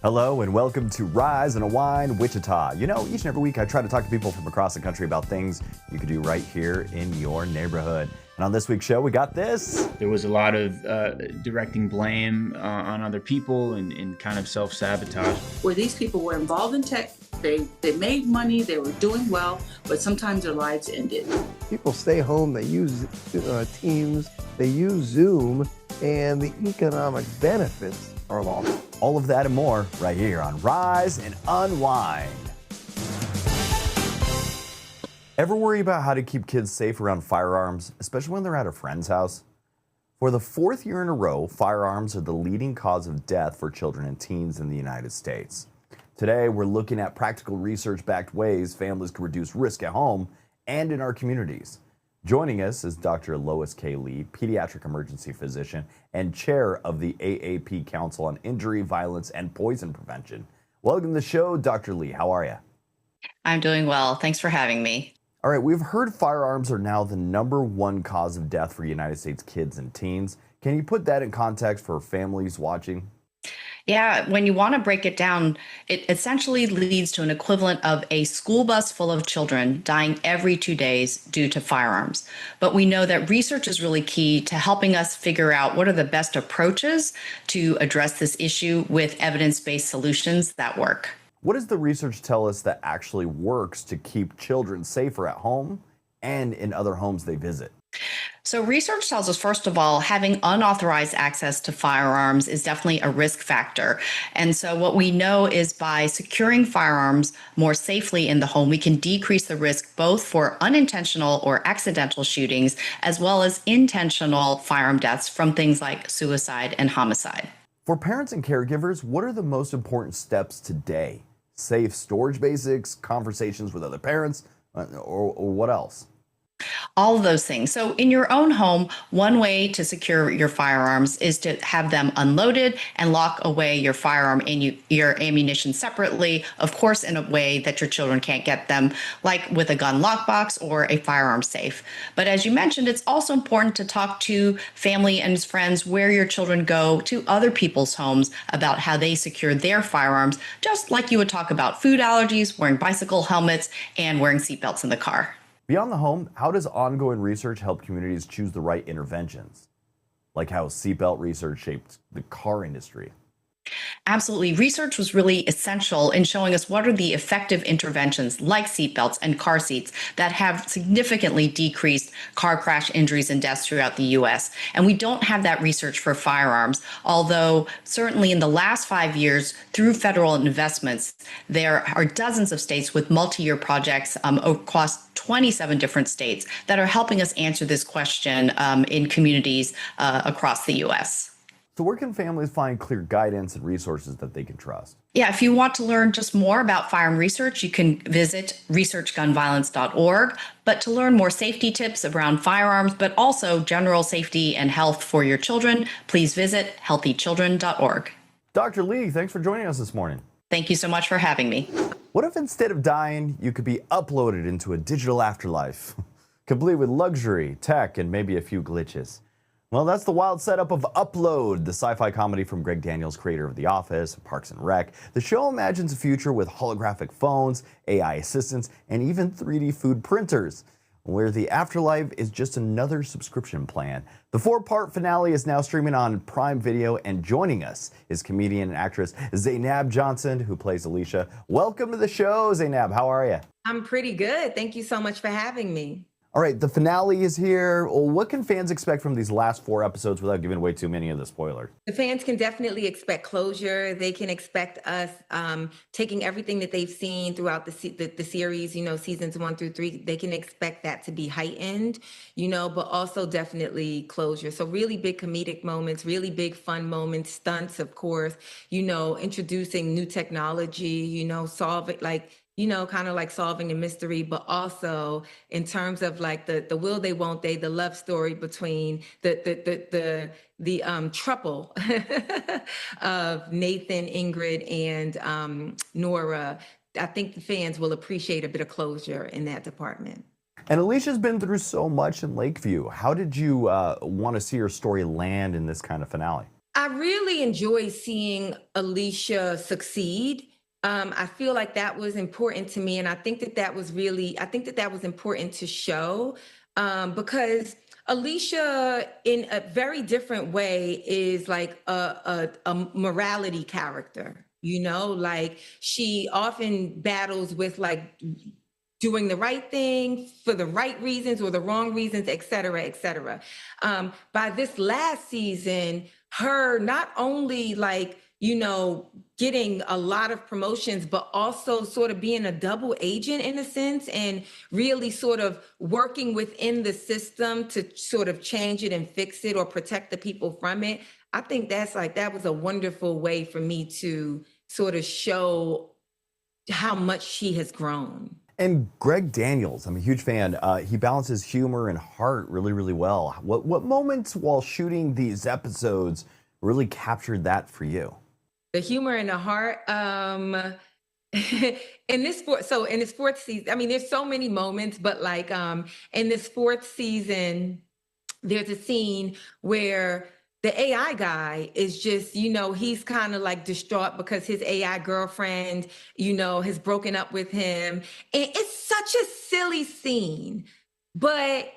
Hello and welcome to Rise and Unwind Wichita. You know, each and every week I try to talk to people from across the country about things you can do right here in your neighborhood. And on this week's show, we got this. There was a lot of directing blame on other people and kind of self-sabotage. Where these people were involved in tech, they made money, they were doing well, but sometimes their lives ended. People stay home, they use Teams, they use Zoom, and the economic benefits are lost. All of that and more right here on Rise and Unwind. Ever worry about how to keep kids safe around firearms, especially when they're at a friend's house? For the fourth year in a row, firearms are the leading cause of death for children and teens in the United States. Today, we're looking at practical research-backed ways families can reduce risk at home and in our communities. Joining us is Dr. Lois K. Pediatric Emergency Physician and Chair of the AAP Council on Injury, Violence, and Poison Prevention. Welcome to the show, Dr. Lee. How are you? I'm doing well. Thanks for having me. All right, we've heard firearms are now the #1 cause of death for United States kids and teens. Can you put that in context for families watching? Yeah, when you want to break it down, it essentially leads to an equivalent of a school bus full of children dying every 2 days due to firearms. But we know that research is really key to helping us figure out what are the best approaches to address this issue with evidence-based solutions that work. What does the research tell us that actually works to keep children safer at home and in other homes they visit? So research tells us, first of all, having unauthorized access to firearms is definitely a risk factor. And so what we know is by securing firearms more safely in the home, we can decrease the risk both for unintentional or accidental shootings, as well as intentional firearm deaths from things like suicide and homicide. For parents and caregivers, what are the most important steps today? Safe storage basics, conversations with other parents, or what else? All of those things. So in your own home, one way to secure your firearms is to have them unloaded and lock away your firearm and your ammunition separately, of course, in a way that your children can't get them, like with a gun lockbox or a firearm safe. But as you mentioned, it's also important to talk to family and friends where your children go to other people's homes about how they secure their firearms, just like you would talk about food allergies, wearing bicycle helmets, and wearing seatbelts in the car. Beyond the home, how does ongoing research help communities choose the right interventions? Like how seatbelt research shaped the car industry. Absolutely. Research was really essential in showing us what are the effective interventions like seatbelts and car seats that have significantly decreased car crash injuries and deaths throughout the U.S. And we don't have that research for firearms, although certainly in the last 5 years, through federal investments, there are dozens of states with multi-year projects across 27 different states that are helping us answer this question in communities across the U.S. So where can families find clear guidance and resources that they can trust? Yeah, if you want to learn just more about firearm research, you can visit researchgunviolence.org. But to learn more safety tips around firearms, but also general safety and health for your children, please visit healthychildren.org. Dr. Lee, thanks for joining us this morning. Thank you so much for having me. What if instead of dying, you could be uploaded into a digital afterlife, complete with luxury, tech, and maybe a few glitches? Well, that's the wild setup of Upload, the sci-fi comedy from Greg Daniels, creator of The Office, Parks and Rec. The show imagines a future with holographic phones, AI assistants, and even 3D food printers, where the afterlife is just another subscription plan. The 4-part finale is now streaming on Prime Video, and joining us is comedian and actress Zainab Johnson, who plays Aleesha. Welcome to the show, Zainab. How are you? I'm pretty good. Thank you so much for having me. All right, the finale is here. What can fans expect from these last 4 episodes without giving away too many of the spoilers? The fans can definitely expect closure. They can expect us taking everything that they've seen throughout the series, seasons 1 through 3. They can expect that to be heightened, but also definitely closure. So really big comedic moments, really big fun moments, stunts, of course, introducing new technology, kind of like solving a mystery, but also in terms of like the will they, won't they, the love story between the trouble of Nathan, Ingrid, and Nora. I think the fans will appreciate a bit of closure in that department. And Aleesha's been through so much in Lakeview. How did you want to see her story land in this kind of finale? I really enjoy seeing Aleesha succeed. I feel like that was important to me, and I think that that was important to show, because Aleesha, in a very different way, is like a morality character. You know, like she often battles with like doing the right thing for the right reasons or the wrong reasons, et cetera, et cetera. By this last season, her not only like, you know, getting a lot of promotions, but also sort of being a double agent in a sense and really sort of working within the system to sort of change it and fix it or protect the people from it. I think that was a wonderful way for me to sort of show how much she has grown. And Greg Daniels, I'm a huge fan. He balances humor and heart really, really well. What moments while shooting these episodes really captured that for you? The humor and the heart. In this fourth season, I mean, there's so many moments, but like in this fourth season, there's a scene where the AI guy is just, you know, he's kind of like distraught because his AI girlfriend, you know, has broken up with him. And it's such a silly scene. But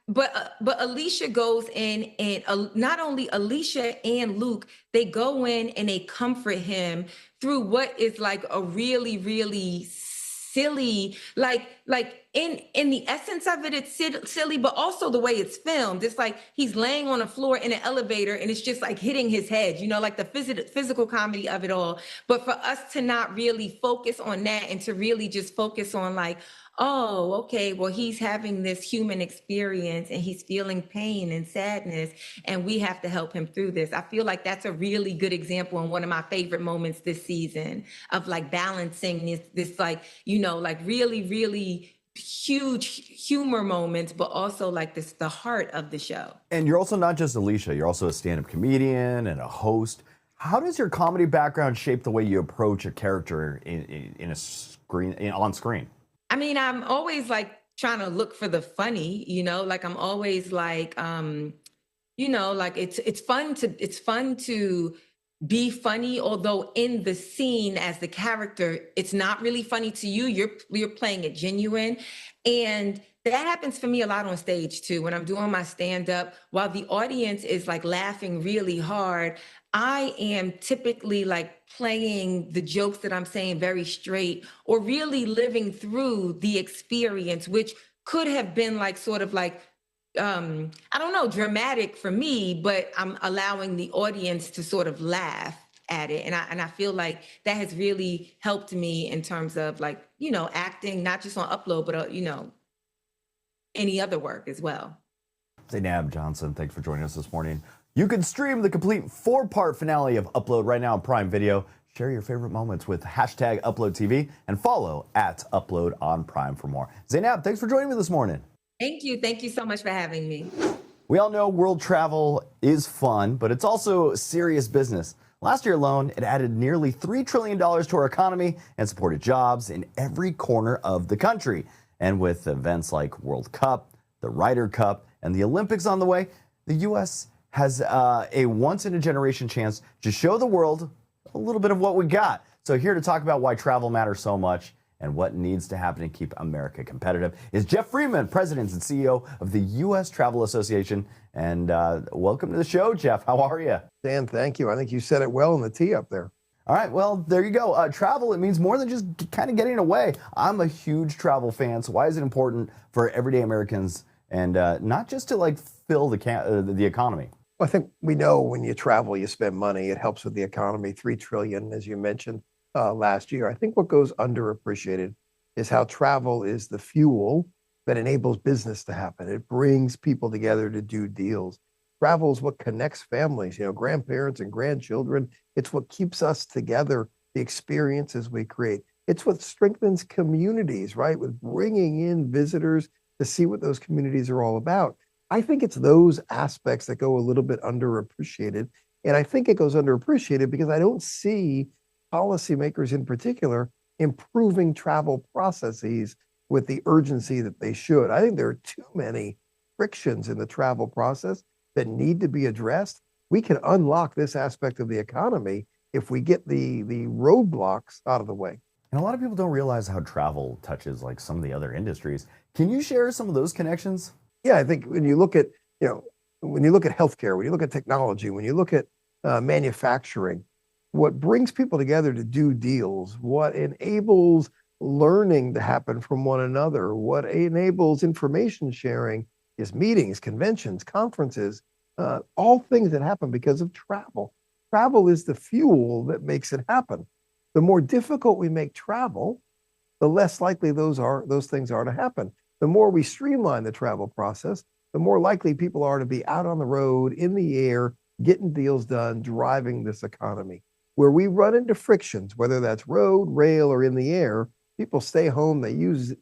Aleesha goes in and not only Aleesha and Luke, they go in and they comfort him through what is like a really, really silly, like in the essence of it, it's silly, but also the way it's filmed. It's like he's laying on the floor in an elevator and it's just like hitting his head, you know, like the physical comedy of it all. But for us to not really focus on that and to really just focus on like, oh, okay, well, he's having this human experience and he's feeling pain and sadness, and we have to help him through this. I feel like that's a really good example and one of my favorite moments this season of like balancing this like, you know, like really, really huge humor moments, but also like the heart of the show. And you're also not just Aleesha, you're also a stand-up comedian and a host. How does your comedy background shape the way you approach a character on screen? I mean, I'm always like trying to look for the funny, you know, like I'm always like, you know, like it's fun to be funny, although in the scene as the character, it's not really funny to you. You're playing it genuine. And that happens for me a lot on stage too. When I'm doing my stand-up, while the audience is like laughing really hard, I am typically like playing the jokes that I'm saying very straight or really living through the experience, which could have been like sort of like, I don't know, dramatic for me, but I'm allowing the audience to sort of laugh at it. And I feel like that has really helped me in terms of like, you know, acting, not just on Upload, but, you know, any other work as well. Zainab Johnson, thanks for joining us this morning. You can stream the complete 4-part finale of Upload right now on Prime Video. Share your favorite moments with hashtag UploadTV and follow @Upload on Prime for more. Zainab, thanks for joining me this morning. Thank you. Thank you so much for having me. We all know world travel is fun, but it's also serious business. Last year alone, it added nearly $3 trillion to our economy and supported jobs in every corner of the country. And with events like World Cup, the Ryder Cup, and the Olympics on the way, the U.S. has a once-in-a-generation chance to show the world a little bit of what we got. So here to talk about why travel matters so much and what needs to happen to keep America competitive is Geoff Freeman, President and CEO of the U.S. Travel Association. And welcome to the show, Geoff. How are you? Dan, thank you. I think you said it well in the tee up there. All right, well, there you go. Travel, it means more than just kind of getting away. I'm a huge travel fan, so why is it important for everyday Americans and not just to like fill the economy? Well, I think we know when you travel, you spend money. It helps with the economy, $3 trillion, as you mentioned last year. I think what goes underappreciated is how travel is the fuel that enables business to happen. It brings people together to do deals. Travel is what connects families, you know, grandparents and grandchildren. It's what keeps us together, the experiences we create. It's what strengthens communities, right? With bringing in visitors to see what those communities are all about. I think it's those aspects that go a little bit underappreciated. And I think it goes underappreciated because I don't see policymakers in particular improving travel processes with the urgency that they should. I think there are too many frictions in the travel process that need to be addressed. We can unlock this aspect of the economy if we get the roadblocks out of the way. And a lot of people don't realize how travel touches like some of the other industries. Can you share some of those connections? Yeah, I think when you look at, when you look at healthcare, when you look at technology, when you look at manufacturing, what brings people together to do deals, what enables learning to happen from one another, what enables information sharing is meetings, conventions, conferences, all things that happen because of travel. Travel is the fuel that makes it happen. The more difficult we make travel, the less likely those things are to happen. The more we streamline the travel process, the more likely people are to be out on the road, in the air, getting deals done, driving this economy. Where we run into frictions, whether that's road, rail, or in the air, people stay home, they use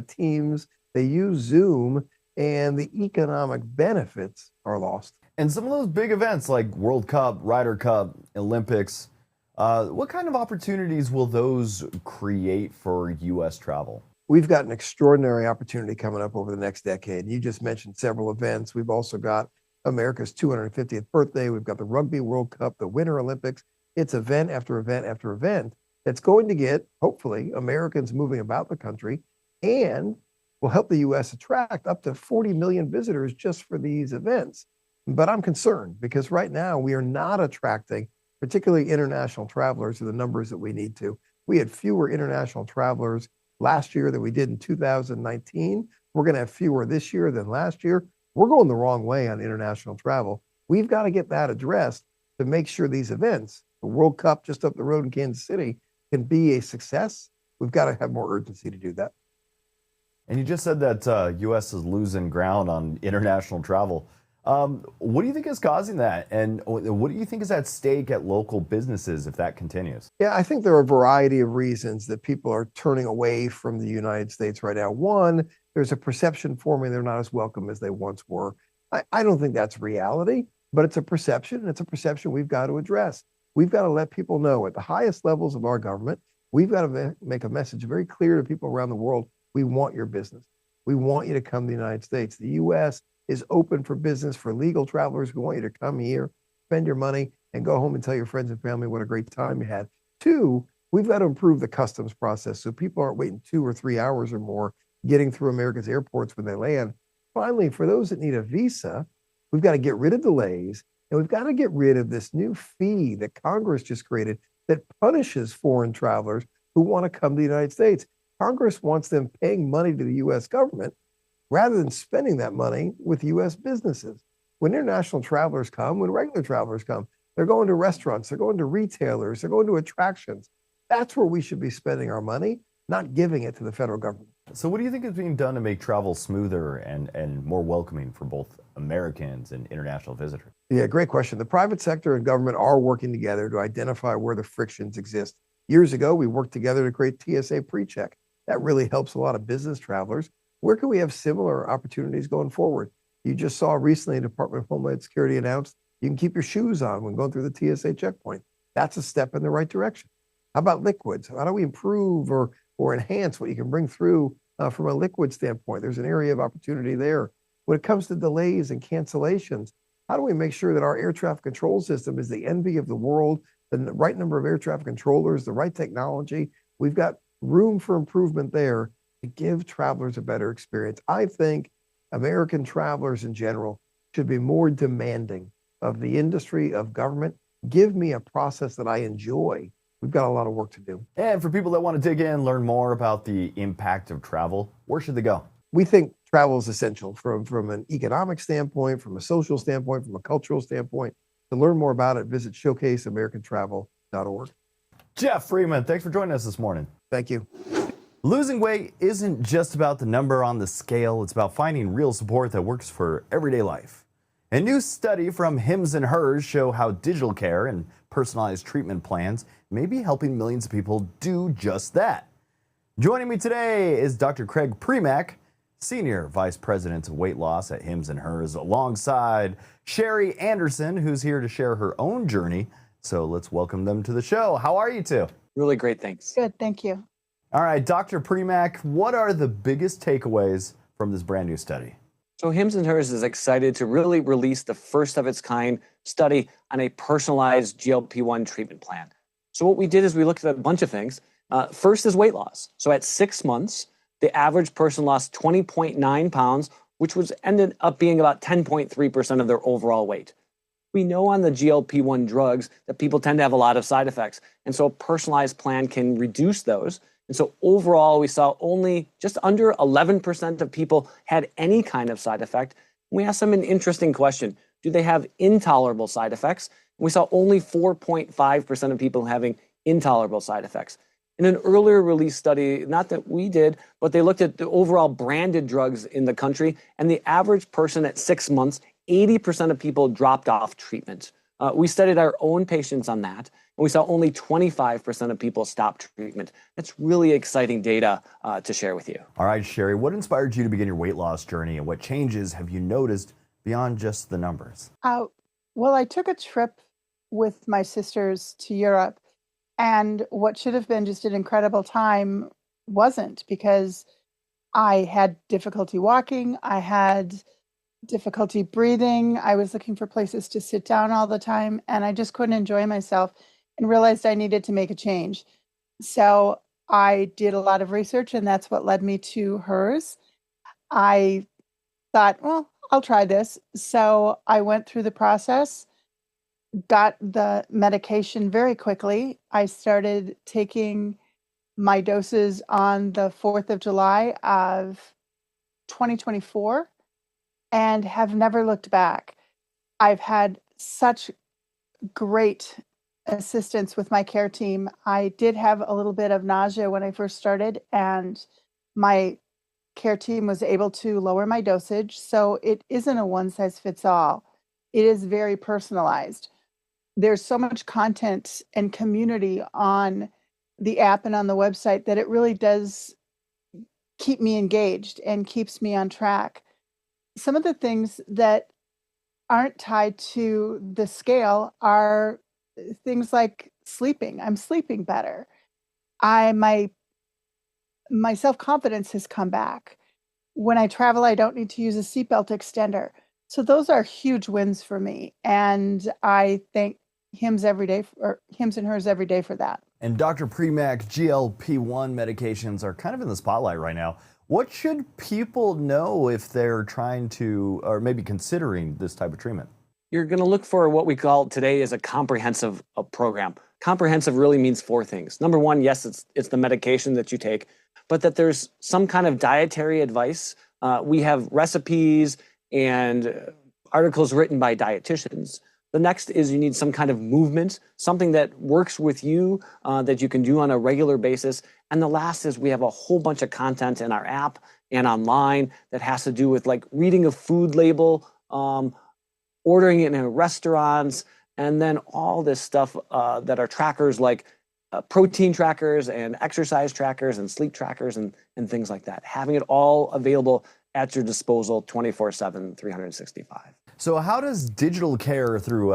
Teams, they use Zoom, and the economic benefits are lost. And some of those big events like World Cup, Ryder Cup, Olympics, what kind of opportunities will those create for U.S. travel? We've got an extraordinary opportunity coming up over the next decade. You just mentioned several events. We've also got America's 250th birthday. We've got the Rugby World Cup, the Winter Olympics. It's event after event after event that's going to get, hopefully, Americans moving about the country and will help the U.S. attract up to 40 million visitors just for these events. But I'm concerned because right now we are not attracting particularly international travelers to the numbers that we need to. We had fewer international travelers last year than we did in 2019. We're going to have fewer this year than last year. We're going the wrong way on international travel. We've got to get that addressed to make sure these events, the World Cup just up the road in Kansas City, can be a success. We've got to have more urgency to do that. And you just said that U.S. is losing ground on international travel. What do you think is causing that? And what do you think is at stake at local businesses if that continues? Yeah, I think there are a variety of reasons that people are turning away from the United States right now. One, there's a perception forming they're not as welcome as they once were. I don't think that's reality, but it's a perception, and it's a perception we've got to address. We've got to let people know at the highest levels of our government, we've got to make a message very clear to people around the world. We want your business. We want you to come to the United States. The U.S. is open for business for legal travelers. We want you to come here, spend your money, and go home and tell your friends and family what a great time you had. Two, we've got to improve the customs process so people aren't waiting 2 or 3 hours or more getting through America's airports when they land. Finally, for those that need a visa, we've got to get rid of delays, and we've got to get rid of this new fee that Congress just created that punishes foreign travelers who want to come to the United States. Congress wants them paying money to the U.S. government rather than spending that money with U.S. businesses. When international travelers come, when regular travelers come, they're going to restaurants, they're going to retailers, they're going to attractions. That's where we should be spending our money, not giving it to the federal government. So what do you think is being done to make travel smoother and more welcoming for both Americans and international visitors? Yeah, great question. The private sector and government are working together to identify where the frictions exist. Years ago, we worked together to create TSA PreCheck. That really helps a lot of business travelers. Where can we have similar opportunities going forward? You just saw recently the Department of Homeland Security announced you can keep your shoes on when going through the TSA checkpoint. That's a step in the right direction. How about liquids? How do we improve or enhance what you can bring through from a liquid standpoint? There's an area of opportunity there. When it comes to delays and cancellations, how do we make sure that our air traffic control system is the envy of the world, the right number of air traffic controllers, the right technology? We've got room for improvement there to give travelers a better experience. I think American travelers in general should be more demanding of the industry, of government. Give me a process that I enjoy. We've got a lot of work to do. And for people that want to dig in, learn more about the impact of travel, where should they go? We think travel is essential from an economic standpoint, from a social standpoint, from a cultural standpoint. To learn more about it, visit showcaseamericantravel.org. Geoff Freeman, thanks for joining us this morning. Thank you. Losing weight isn't just about the number on the scale. It's about finding real support that works for everyday life. A new study from Hims and Hers show how digital care and personalized treatment plans may be helping millions of people do just that. Joining me today is Dr. Craig Primack, Senior Vice President of Weight Loss at Hims and Hers, alongside Sherri Anderson, who's here to share her own journey. So let's welcome them to the show. How are you two? Really great, thanks. Good, thank you. All right, Dr. Primack, what are the biggest takeaways from this brand new study? So Hims and Hers is excited to really release the first of its kind study on a personalized GLP-1 treatment plan. So what we did is we looked at a bunch of things. First is weight loss. So at 6 months, the average person lost 20.9 pounds, which ended up being about 10.3% of their overall weight. We know on the GLP-1 drugs that people tend to have a lot of side effects. And so a personalized plan can reduce those. And so overall, we saw only just under 11% of people had any kind of side effect. We asked them an interesting question. Do they have intolerable side effects? And we saw only 4.5% of people having intolerable side effects. In an earlier release study, not that we did, but they looked at the overall branded drugs in the country, and the average person at 6 months, 80% of people dropped off treatment. We studied our own patients on that, and we saw only 25% of people stop treatment. That's really exciting data to share with you. All right, Sherri, what inspired you to begin your weight loss journey, and what changes have you noticed beyond just the numbers? Well, I took a trip with my sisters to Europe, and what should have been just an incredible time wasn't, because I had difficulty walking, I had difficulty breathing, I was looking for places to sit down all the time, and I just couldn't enjoy myself and realized I needed to make a change. So I did a lot of research, and that's what led me to Hers. I thought, well, I'll try this. So I went through the process, got the medication very quickly. I started taking my doses on the 4th of July of 2024 and have never looked back. I've had such great assistance with my care team. I did have a little bit of nausea when I first started, and my care team was able to lower my dosage. So it isn't a one size fits all. It is very personalized. There's so much content and community on the app and on the website that it really does keep me engaged and keeps me on track. Some of the things that aren't tied to the scale are things like sleeping. I'm sleeping better. My self-confidence has come back. When I travel, I don't need to use a seatbelt extender. So those are huge wins for me. And I thank Hims and Hers every day for that. And Dr. Primack, GLP-1 medications are kind of in the spotlight right now. What should people know if they're trying to, or maybe considering this type of treatment? You're going to look for what we call today as a comprehensive program. Comprehensive really means 4 things. Number one, yes, it's the medication that you take, but that there's some kind of dietary advice. We have recipes and articles written by dietitians. The next is you need some kind of movement, something that works with you, that you can do on a regular basis. And the last is we have a whole bunch of content in our app and online that has to do with like reading a food label, ordering it in restaurants, and then all this stuff that are trackers like protein trackers and exercise trackers and sleep trackers and things like that. Having it all available at your disposal 24/7, 365. So how does digital care through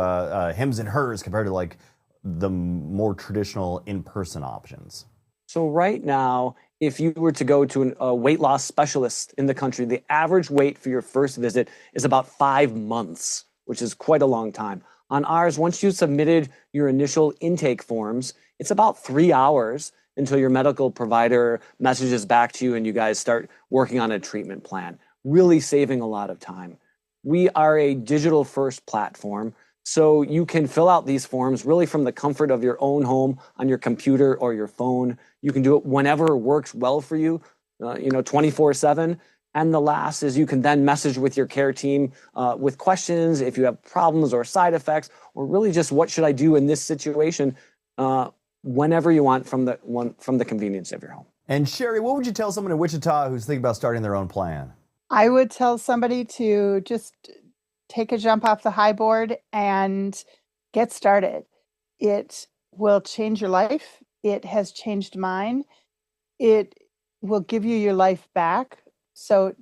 Hims and Hers compare to like the more traditional in-person options? So right now, if you were to go to a weight loss specialist in the country, the average wait for your first visit is about 5 months, which is quite a long time. On ours, once you submitted your initial intake forms, it's about 3 hours until your medical provider messages back to you and you guys start working on a treatment plan, really saving a lot of time. We are a digital first platform, so you can fill out these forms really from the comfort of your own home on your computer or your phone. You can do it whenever works well for you, 24/7. And the last is you can then message with your care team with questions if you have problems or side effects, or really just what should I do in this situation, whenever you want from the convenience of your home. And Sherri, what would you tell someone in Wichita who's thinking about starting their own plan? I would tell somebody to just take a jump off the high board and get started. It will change your life. It has changed mine. It will give you your life back. So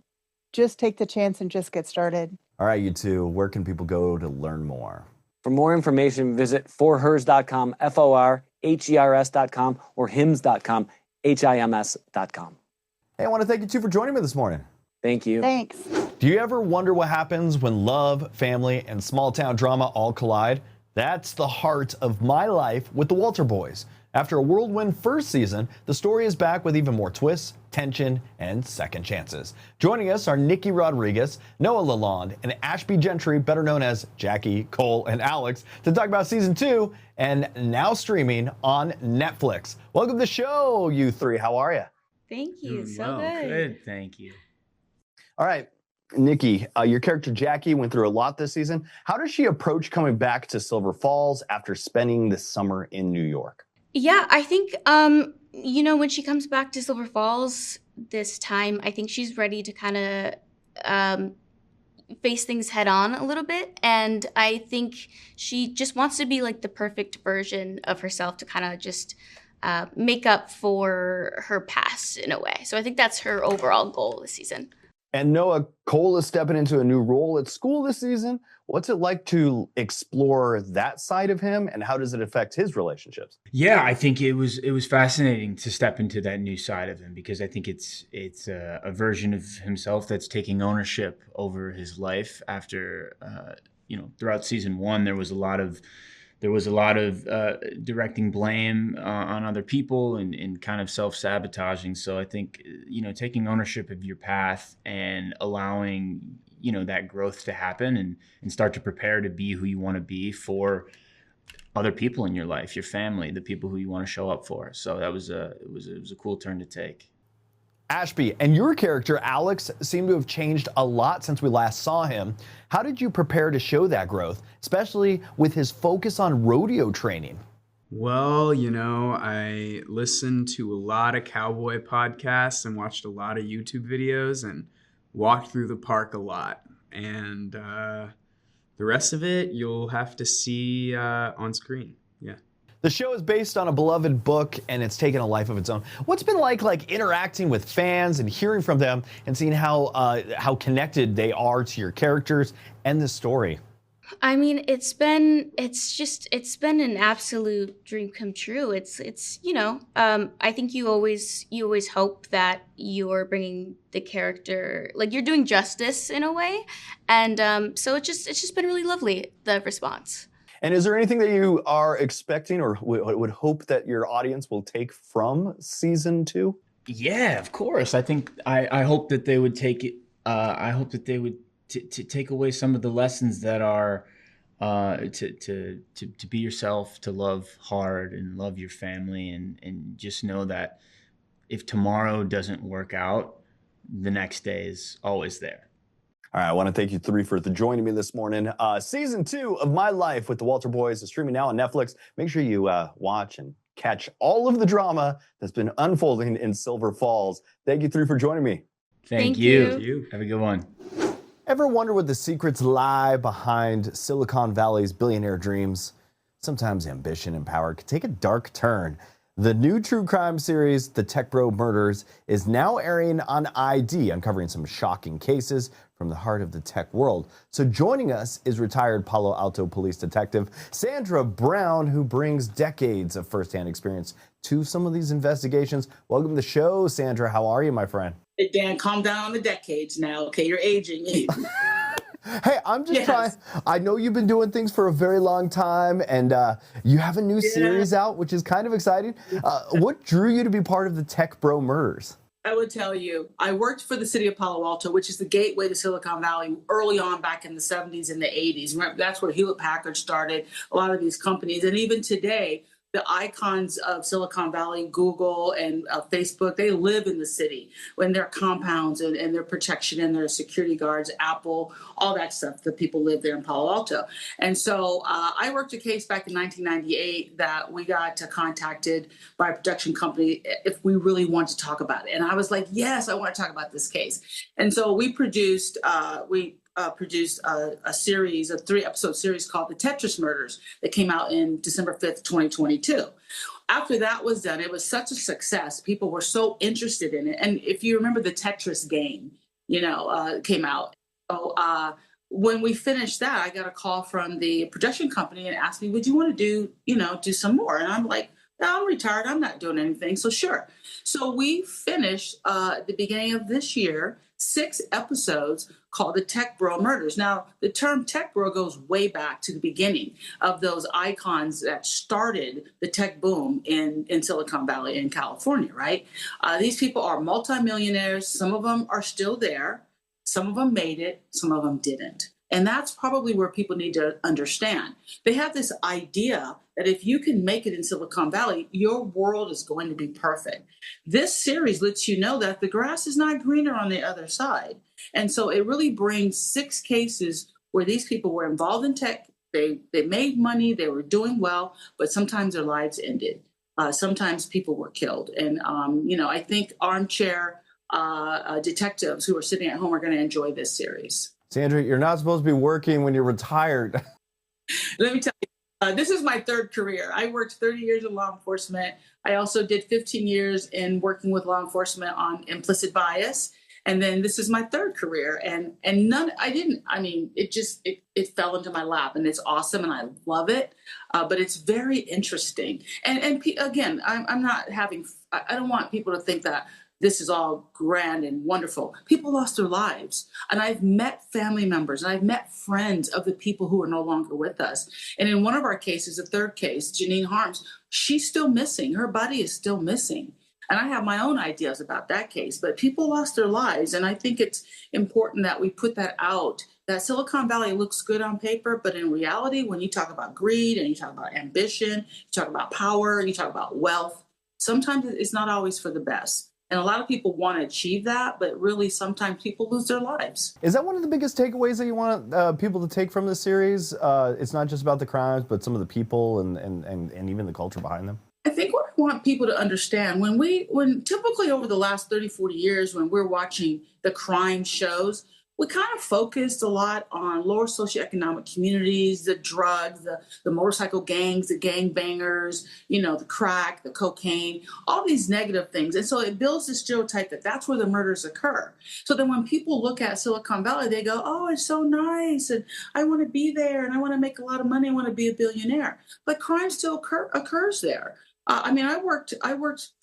just take the chance and just get started. All right, you two, where can people go to learn more? For more information, visit forhers.com, forhers.com, or hims.com, hims.com. Hey, I want to thank you two for joining me this morning. Thank you. Thanks. Do you ever wonder what happens when love, family, and small town drama all collide? That's the heart of My Life with the Walter Boys. After a whirlwind first season, the story is back with even more twists, tension, and second chances. Joining us are Nikki Rodriguez, Noah LaLonde, and Ashby Gentry, better known as Jackie, Cole, and Alex, to talk about season 2 and now streaming on Netflix. Welcome to the show, you three. How are you? Thank you. Doing So well. good. Thank you. All right, Nikki, your character Jackie went through a lot this season. How does she approach coming back to Silver Falls after spending the summer in New York? Yeah, I think when she comes back to Silver Falls this time, I think she's ready to kind of face things head on a little bit. And I think she just wants to be like the perfect version of herself to kind of just make up for her past in a way. So I think that's her overall goal this season. And Noah, Cole is stepping into a new role at school this season. What's it like to explore that side of him, and how does it affect his relationships? Yeah, I think it was fascinating to step into that new side of him, because I think it's a version of himself that's taking ownership over his life. After throughout season 1, there was a lot of directing blame on other people and kind of self-sabotaging. So I think, taking ownership of your path and allowing, that growth to happen and start to prepare to be who you want to be for other people in your life, your family, the people who you want to show up for. So that was it was a cool turn to take. Ashby, and your character, Alex, seemed to have changed a lot since we last saw him. How did you prepare to show that growth, especially with his focus on rodeo training? Well, I listened to a lot of cowboy podcasts and watched a lot of YouTube videos and walked through the park a lot. And the rest of it, you'll have to see on screen. Yeah. The show is based on a beloved book, and it's taken a life of its own. What's been like interacting with fans and hearing from them and seeing how connected they are to your characters and the story? I mean, it's been an absolute dream come true. I think you always hope that you're bringing the character, like you're doing justice in a way. And so it's just been really lovely, the response. And is there anything that you are expecting or would hope that your audience will take from season 2? Yeah, of course. I think I hope that they would take it. I hope that they would to take away some of the lessons that are to be yourself, to love hard and love your family, and just know that if tomorrow doesn't work out, the next day is always there. All right, I want to thank you three for joining me this morning. Season 2 of My Life with the Walter Boys is streaming now on Netflix. Make sure you watch and catch all of the drama that's been unfolding in Silver Falls. Thank you three for joining me. Thank you. Have a good one. Ever wonder what the secrets lie behind Silicon Valley's billionaire dreams? Sometimes ambition and power can take a dark turn. The new true crime series, The Tech Bro Murders, is now airing on ID, uncovering some shocking cases from the heart of the tech world. So joining us is retired Palo Alto police detective Sandra Brown, who brings decades of firsthand experience to some of these investigations. Welcome to the show, Sandra. How are you, my friend? Hey, Dan, calm down on the decades now. Okay, you're aging. Hey, I'm just trying. I know you've been doing things for a very long time, and you have a new series out, which is kind of exciting. What drew you to be part of the Tech Bro Murders? I would tell you, I worked for the city of Palo Alto, which is the gateway to Silicon Valley early on back in the 70s and the 80s. Remember, that's where Hewlett Packard started, a lot of these companies. And even today, the icons of Silicon Valley, Google and Facebook, they live in the city when their compounds and their protection and their security guards, Apple, all that stuff, the people live there in Palo Alto. And so I worked a case back in 1998 that we got contacted by a production company if we really wanted to talk about it. And I was like, yes, I want to talk about this case. And so we produced a series, a 3-episode series called The Tetris Murders that came out in December 5th, 2022. After that was done, it was such a success. People were so interested in it. And if you remember the Tetris game, came out. So when we finished that, I got a call from the production company and asked me, would you want to do some more? And I'm like, I'm retired. I'm not doing anything. So sure. So we finished at the beginning of this year 6 episodes called the Tech Bro Murders. Now, the term Tech Bro goes way back to the beginning of those icons that started the tech boom in Silicon Valley in California, right? These people are multimillionaires. Some of them are still there. Some of them made it. Some of them didn't. And that's probably where people need to understand. They have this idea that if you can make it in Silicon Valley, your world is going to be perfect. This series lets you know that the grass is not greener on the other side. And so it really brings 6 cases where these people were involved in tech. They made money, they were doing well, but sometimes their lives ended. Sometimes people were killed. And, I think armchair detectives who are sitting at home are going to enjoy this series. Sandra, you're not supposed to be working when you're retired. Let me tell you, this is my 3rd career. I worked 30 years in law enforcement. I also did 15 years in working with law enforcement on implicit bias. And then this is my 3rd career. And it fell into my lap, and it's awesome and I love it. But it's very interesting. And again, I'm not having, I don't want people to think that this is all grand and wonderful. People lost their lives. And I've met family members and I've met friends of the people who are no longer with us. And in one of our cases, the 3rd case, Janine Harms, she's still missing. Her body is still missing. And I have my own ideas about that case, but people lost their lives. And I think it's important that we put that out, that Silicon Valley looks good on paper, but in reality, when you talk about greed and you talk about ambition, you talk about power, and you talk about wealth, sometimes it's not always for the best. And a lot of people want to achieve that, but really sometimes people lose their lives. Is that one of the biggest takeaways that you want people to take from this series? It's not just about the crimes, but some of the people and even the culture behind them? I think what I want people to understand, when typically over the last 30, 40 years, when we're watching the crime shows, we kind of focused a lot on lower socioeconomic communities, the drugs, the motorcycle gangs, the gangbangers, the crack, the cocaine, all these negative things. And so it builds the stereotype that that's where the murders occur. So then when people look at Silicon Valley, they go, oh, it's so nice, and I want to be there, and I want to make a lot of money, I want to be a billionaire. But crime still occurs there. I worked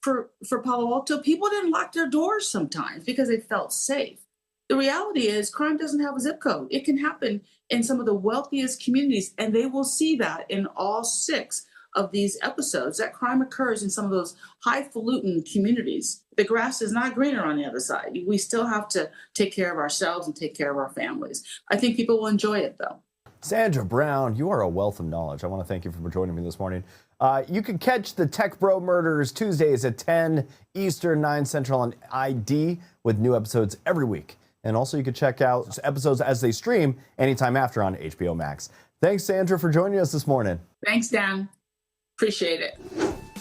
for Palo Alto. People didn't lock their doors sometimes because they felt safe. The reality is crime doesn't have a zip code. It can happen in some of the wealthiest communities, and they will see that in all 6 of these episodes, that crime occurs in some of those highfalutin communities. The grass is not greener on the other side. We still have to take care of ourselves and take care of our families. I think people will enjoy it, though. Sandra Brown, you are a wealth of knowledge. I want to thank you for joining me this morning. You can catch the Tech Bro Murders Tuesdays at 10 Eastern, 9 Central on ID with new episodes every week. And also you can check out episodes as they stream anytime after on HBO Max. Thanks, Sandra, for joining us this morning. Thanks, Dan. Appreciate it.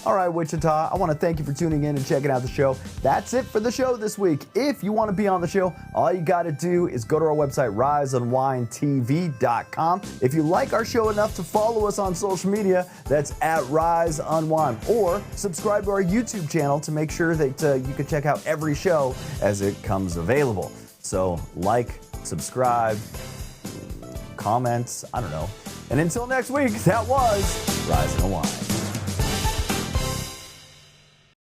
All right, Wichita, I want to thank you for tuning in and checking out the show. That's it for the show this week. If you want to be on the show, all you got to do is go to our website, riseunwindtv.com. If you like our show enough to follow us on social media, that's at Rise Unwind. Or subscribe to our YouTube channel to make sure that you can check out every show as it comes available. So like, subscribe, comments, I don't know. And until next week, that was Rise and Unwind.